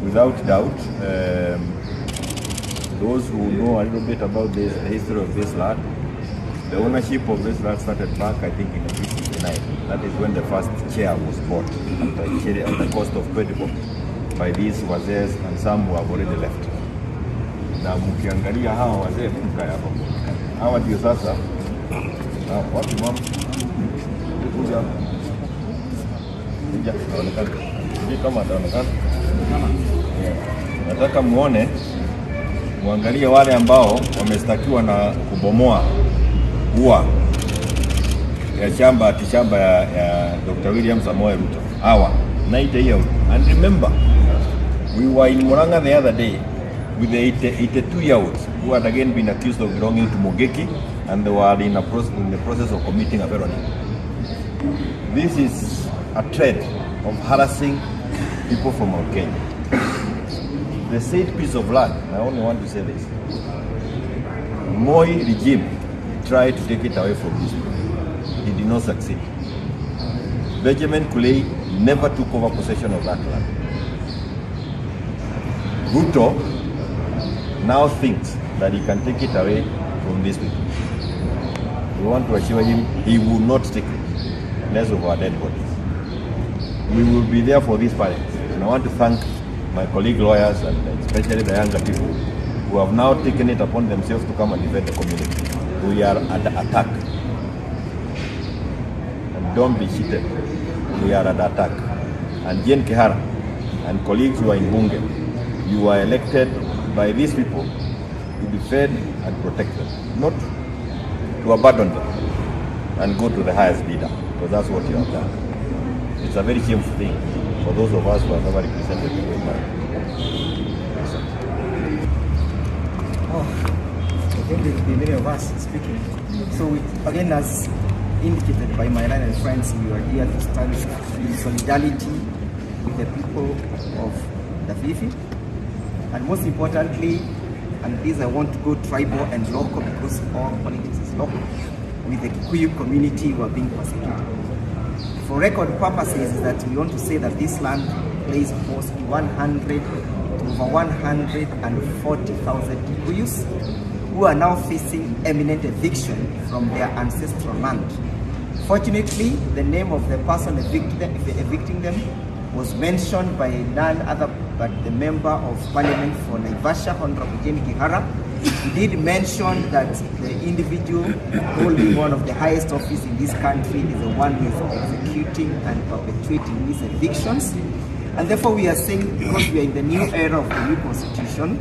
without doubt, those who know a little bit about the history of this land, the ownership of this land started back, I think, in 1969. That is when the first chair was bought at the cost of 20 bob by these wazes and some who have already left. Na mkiangalia hawa wazee mka hapa. Hawa ndio sasa. Wapi mama? Kuja. Kuja naonekana. Hivi kama ataonekana. Nataka muangalie wale ambao wamestakiwa na kubomoa ua ya shamba ya Dr. William Samoei Ruto. Hawa 90 years. And remember, we were in Murang'a the other day with the 82-year-olds who had again been accused of belonging to Mogeki, and they were in the process of committing a felony. This is a trend of harassing people from our Kenya. The said piece of land, I only want to say this, Moi regime tried to take it away from these people. He did not succeed. Benjamin Kulei never took over possession of that land. Ruto now thinks that he can take it away from these people. We want to assure him he will not take it, less of our dead bodies. We will be there for these parents. And I want to thank my colleague lawyers and especially the younger people who have now taken it upon themselves to come and defend the community. We are under attack. And don't be cheated. We are under attack. And Jen Kihara and colleagues who are in Bunge, you are elected by these people to defend and protect them, not to abandon them and go to the highest leader, because that's what you have done. It's a very shameful thing for those of us who have never represented people in life. I think there will be many of us speaking. So again, as indicated by my line and friends, we are here to stand in solidarity with the people of the Fifi. And most importantly, and this I want to go tribal and local because all politics is local, with the Kikuyu community who are being persecuted. For record purposes, is that we want to say that this land plays host to over 140,000 Kikuyus who are now facing imminent eviction from their ancestral land. Fortunately, the name of the person evicting them was mentioned by none other but the Member of Parliament for Naivasha, Honorable Jemiah. He did mention that the individual holding one of the highest office in this country is the one who is executing and perpetuating these evictions. And therefore we are saying, because we are in the new era of the new constitution,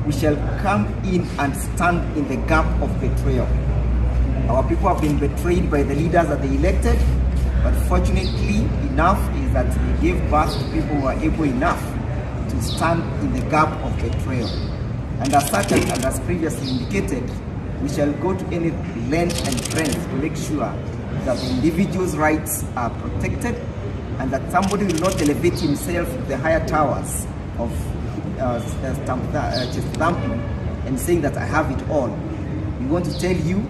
we shall come in and stand in the gap of betrayal. Our people have been betrayed by the leaders that they elected, but fortunately enough is that we gave birth to people who are able enough to stand in the gap of betrayal. And as such, and as previously indicated, we shall go to any length and strength to make sure that the individual's rights are protected and that somebody will not elevate himself to the higher towers of just thumping and saying that I have it all. We want to tell you,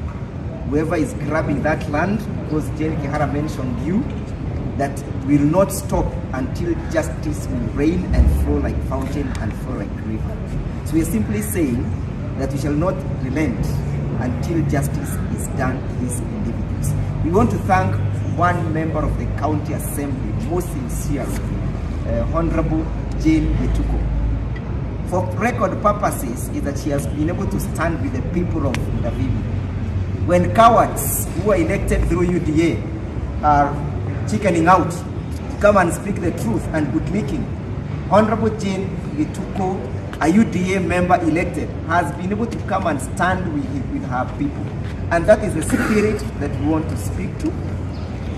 whoever is grabbing that land, because Jen Kihara mentioned you, that will not stop until justice will reign and flow like fountain and flow like river. So we are simply saying that we shall not relent until justice is done to these individuals. We want to thank one member of the county assembly most sincerely, Honorable Jane Yetuko. For record purposes, is that she has been able to stand with the people of Ndavivi. When cowards who are elected through UDA are chickening out to come and speak the truth and bootlicking, Honorable Jane Yetuko, a UDA member elected, has been able to come and stand with her people. And that is the spirit that we want to speak to,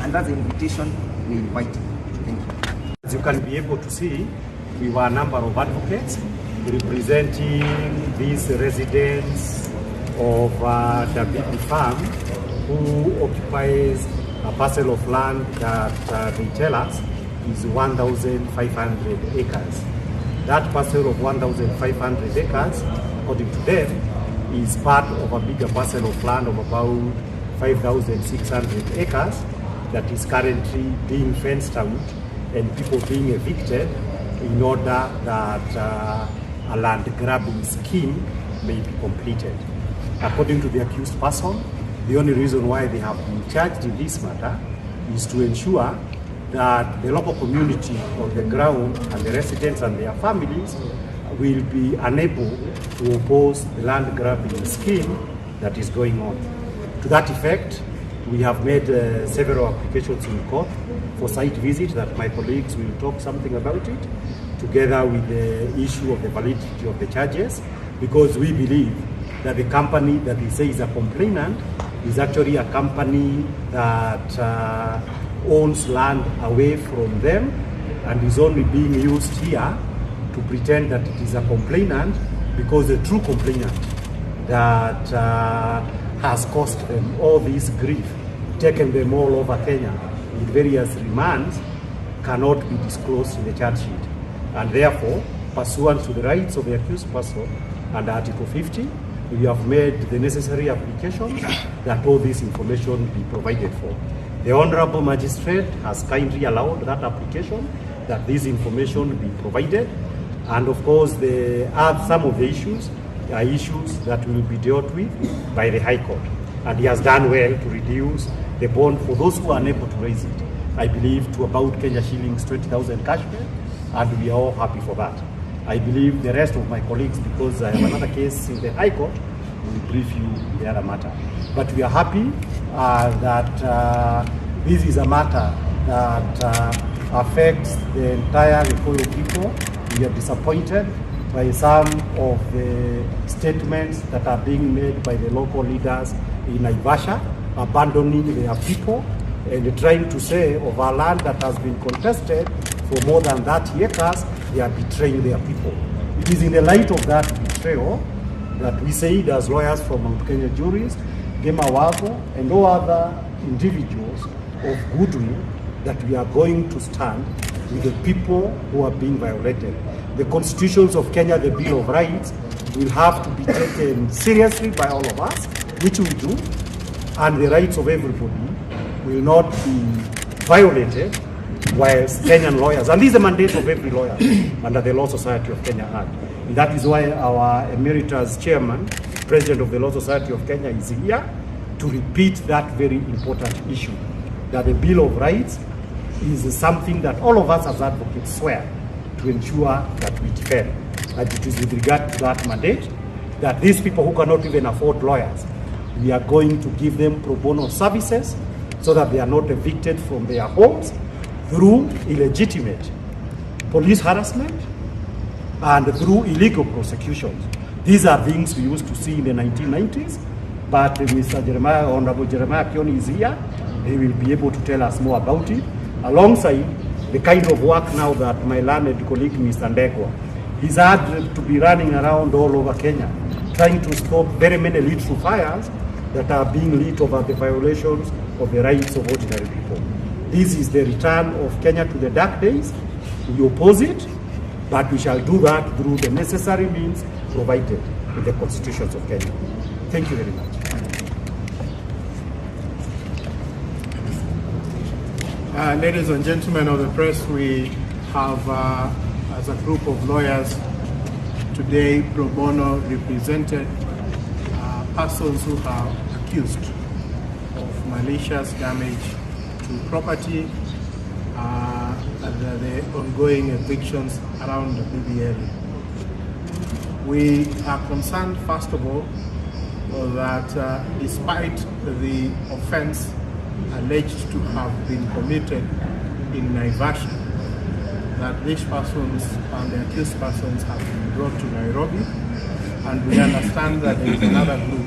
and that's the invitation we invite you. Thank you. As you can be able to see, we were a number of advocates representing these residents of the Bibi farm who occupies a parcel of land that they tell us is 1,500 acres. That parcel of 1,500 acres, according to them, is part of a bigger parcel of land of about 5,600 acres that is currently being fenced out and people being evicted in order that a land grabbing scheme may be completed. According to the accused person, the only reason why they have been charged in this matter is to ensure that the local community on the ground and the residents and their families will be unable to oppose the land grabbing scheme that is going on. To that effect, we have made several applications in court for site visit that my colleagues will talk something about it, together with the issue of the validity of the charges, because we believe that the company that they say is a complainant is actually a company that owns land away from them and is only being used here to pretend that it is a complainant, because the true complainant that has caused them all this grief, taken them all over Kenya with various remands, cannot be disclosed in the charge sheet. And therefore, pursuant to the rights of the accused person under Article 50, we have made the necessary applications that all this information be provided for. The Honorable Magistrate has kindly allowed that application, that this information be provided. And of course, some of the issues are issues that will be dealt with by the High Court. And he has done well to reduce the bond for those who are unable to raise it, I believe, to about Kenya shillings 20,000 cash bail, and we are all happy for that. I believe the rest of my colleagues, because I have another case in the High Court, will brief you the other matter. But we are happy that this is a matter that affects the entire Gikuyu people. We are disappointed by some of the statements that are being made by the local leaders in Naivasha, abandoning their people and trying to say of our land that has been contested for more than 30 acres, they are betraying their people. It is in the light of that betrayal that we say, as lawyers from Mount Kenya juries, Jemiah and all other individuals of goodwill, that we are going to stand with the people who are being violated. The constitutions of Kenya, the Bill of Rights, will have to be taken seriously by all of us, which we do, and the rights of everybody will not be violated whilst Kenyan lawyers, and this is the mandate of every lawyer under the Law Society of Kenya Act. And that is why our emeritus chairman, president of the Law Society of Kenya, is here to repeat that very important issue, that the Bill of Rights is something that all of us as advocates swear to ensure that we defend. And it is with regard to that mandate that these people who cannot even afford lawyers, we are going to give them pro bono services so that they are not evicted from their homes through illegitimate police harassment and through illegal prosecutions. These are things we used to see in the 1990s, but Mr. Jemiah, Honorable Jemiah Kioni is here. He will be able to tell us more about it, alongside the kind of work now that my learned colleague, Mr. Ndegwa, he's had to be running around all over Kenya, trying to stop very many literal fires that are being lit over the violations of the rights of ordinary people. This is the return of Kenya to the dark days. We oppose it, but we shall do that through the necessary means provided in the constitutions of Kenya. Thank you very much. Ladies and gentlemen of the press, we have, as a group of lawyers, today pro bono represented persons who are accused of malicious damage to property and the ongoing evictions around the BBL. We are concerned, first of all, that despite the offense alleged to have been committed in Naivasha, that these persons and the accused persons have been brought to Nairobi, and we understand that there is another group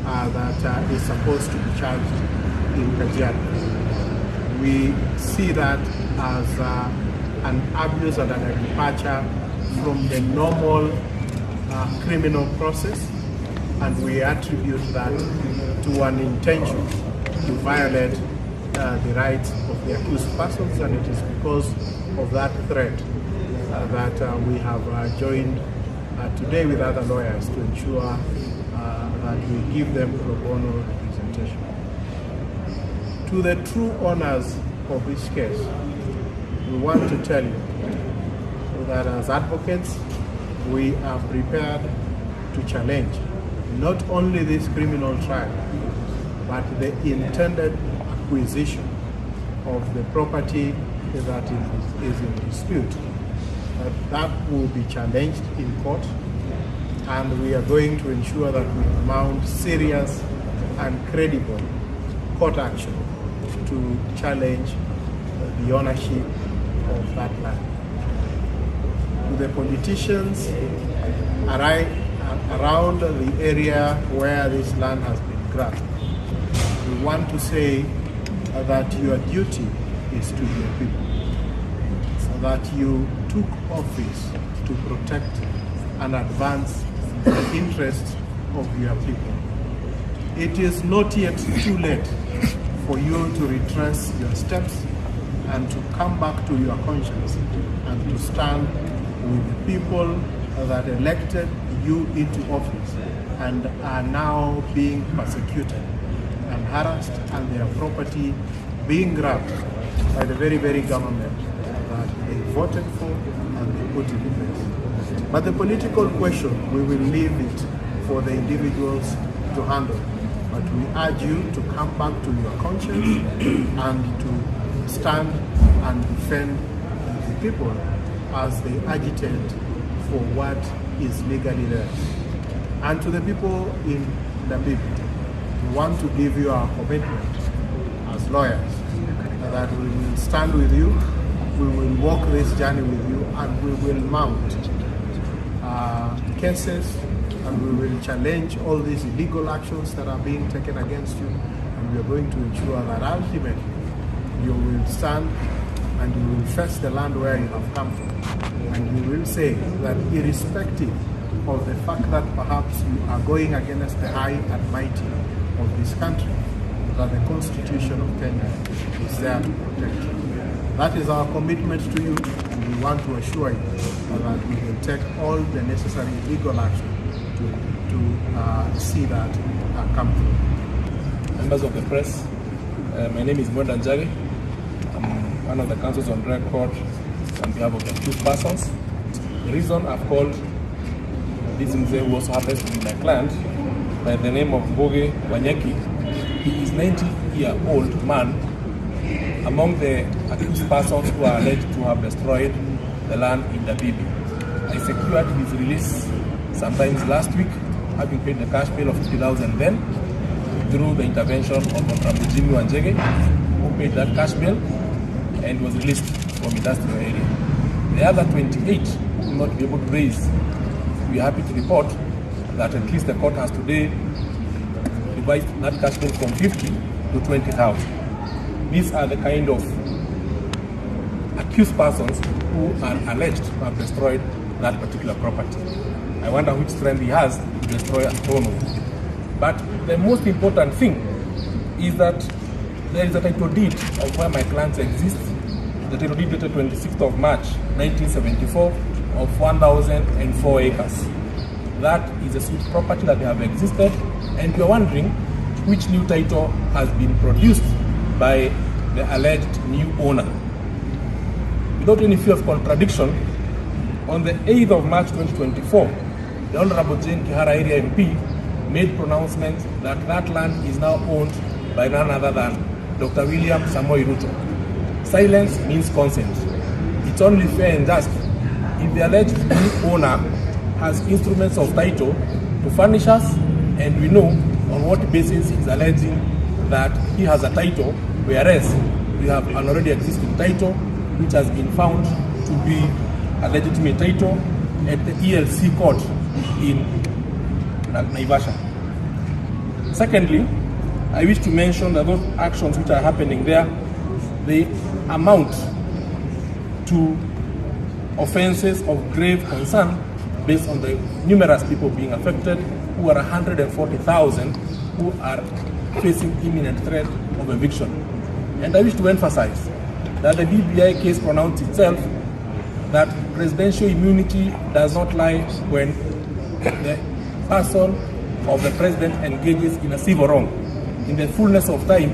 that is supposed to be charged in Kajiado. We see that as an abuse and a departure from the normal criminal process, and we attribute that to an intention to violate the rights of the accused persons, and it is because of that threat that we have joined today with other lawyers to ensure that we give them pro bono representation. To the true owners of this case, we want to tell you that as advocates, we are prepared to challenge not only this criminal trial, but the intended acquisition of the property that is in dispute. That will be challenged in court, and we are going to ensure that we mount serious and credible court action to challenge the ownership of that land. To the politicians around the area where this land has been grabbed, we want to say that your duty is to your people, so that you took office to protect and advance the interests of your people. It is not yet too late for you to retrace your steps and to come back to your conscience and to stand with the people that elected you into office and are now being persecuted and harassed, and their property being grabbed by the very government that they voted for and they put in place. But the political question, we will leave it for the individuals to handle. But we urge you to come back to your conscience and to stand and defend the people as they agitate for what is legally theirs. And to the people in Namibia, we want to give you our commitment as lawyers that we will stand with you, we will walk this journey with you, and we will mount cases, and we will challenge all these illegal actions that are being taken against you, and we are going to ensure that ultimately you will stand and you will face the land where you have come from, and you will say that irrespective of the fact that perhaps you are going against the high and mighty of this country, that the Constitution of Kenya is there to protect you. That is our commitment to you, and we want to assure you that we will take all the necessary legal action to see that come through. Members of the press, my name is Mwizi. I'm one of the counsels on record on behalf of the accused persons. The reason I've called this Mwizi, who also happens to be my client, by the name of Boge Wanyeki. He is 90-year-old man among the accused persons who are alleged to have destroyed the land in the Bibi. I secured his release sometimes last week, having paid the cash bail of 50,000 then, through the intervention of Jemiah, who paid that cash bail and was released from industrial area. The other 28 will not be able to raise. We are happy to report that at least the court has today revised that cash bail from 50 to 20,000. These are the kind of accused persons who are alleged to have destroyed that particular property. I wonder which strength he has to destroy a stone. But the most important thing is that there is a title deed of where my clients exist. The title deed dated 26th of March 1974 of 1,004 acres. That is a sweet property that they have existed, and we are wondering which new title has been produced by the alleged new owner. Without any fear of contradiction, on the 8th of March 2024, the Honorable Jane Kihara Area MP made pronouncement that that land is now owned by none other than Dr. William Samoei Ruto. Silence means consent. It's only fair and just if the alleged new owner has instruments of title to furnish us, and we know on what basis he's alleging that he has a title, whereas we have an already existing title which has been found to be a legitimate title at the ELC court in Naivasha. Secondly, I wish to mention that those actions which are happening there, they amount to offenses of grave concern based on the numerous people being affected, who are 140,000 who are facing imminent threat of eviction. And I wish to emphasize that the BBI case pronounced itself that presidential immunity does not lie when the person of the president engages in a civil wrong. In the fullness of time,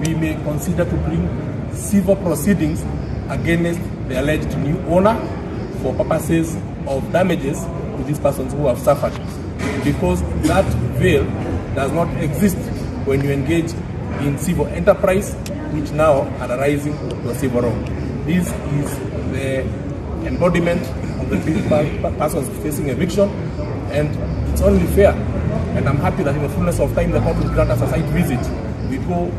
we may consider to bring civil proceedings against the alleged new owner for purposes of damages to these persons who have suffered, because that veil does not exist when you engage in civil enterprise, which now are arising to a civil wrong. This is the embodiment of the persons facing eviction, and it's only fair. And I'm happy that in the fullness of time the court will grant us a site visit. We go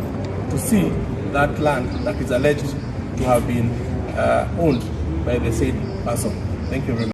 to see that land that is alleged to have been owned by the said person. Thank you very much.